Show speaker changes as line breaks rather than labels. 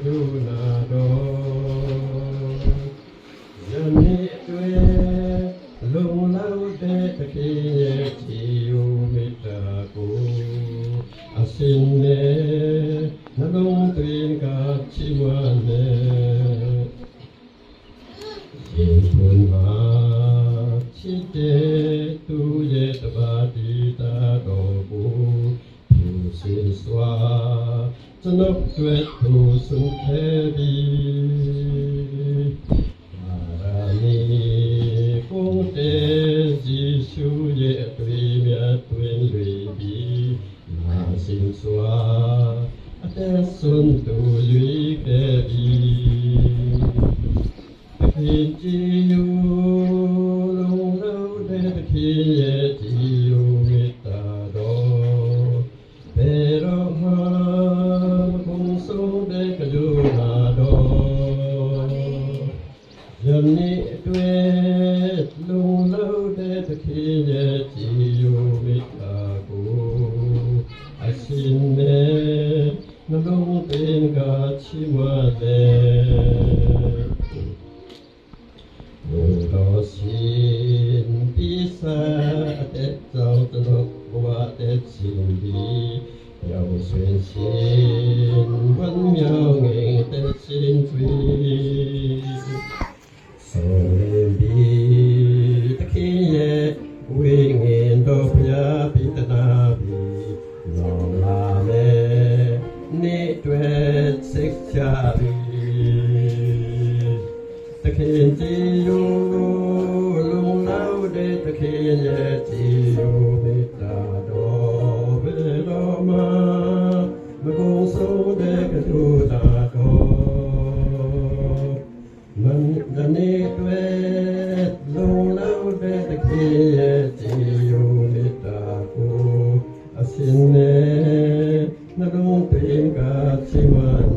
ดุนาโดยันนิเวลงเล่าเดตะคีเยจิโยมิตากูอาสินเนนลงตวินกาชิวาเนยินบุญมาชิเตตุเยตบาติตาโตบูอยู่สินสวาสนุกด้วยทุสุเทบีอารานีคงเตจิชูเยตุยเมียตุยลุยบีมาสินสวาအသက်ဆုံးသူရွေခဲ့ပြီတခင်ကြည်ယိုလုံးလုံးတဲ့တခင်ရဲ့ကြည်ယိုမေတ္တာတော်ဘယ်တော့မှဘုံဆုံးတဲ့ကရုဏာတော်ယနေ့အတွက်လုံးလုံးတဲ့တခင်ရဲ့ကြည်ယိုမေတ္တာကိုအရှင်နဲ့နှလုံးသွင်းကချီးမွမ်းတယ်ဘုရားရှင်ပိစာတဲ့ကြောင့်တော့ဘဝတဲ့ရှင်ဒီရောက်ဆွေရှင်ဝမ်းမြောက်ငယ်တဲ့ရှင်သွေးဆိုရင်ဒီတခင်ရဲ့ဝိငင်တော်ဘုရားပိတနာပြီလောလာမယ်နေ့တွေစိတ်ချပြီးတခင်ကြည်ယိုလုံလောက်တဲ့တခင်ရဲ့ကြည်ယိုမေတ္တာတော်ဘယ်တော့မှမကုန်ဆုံးတဲ့ကရုဏာတော်မန်နေ့တွေလုံလောက်တဲ့တခင်ရဲ့ကြည်ယိုမေတ္တာကိုအရှင်နဲ့နှလုံးသွင်းကချီးမွမ်း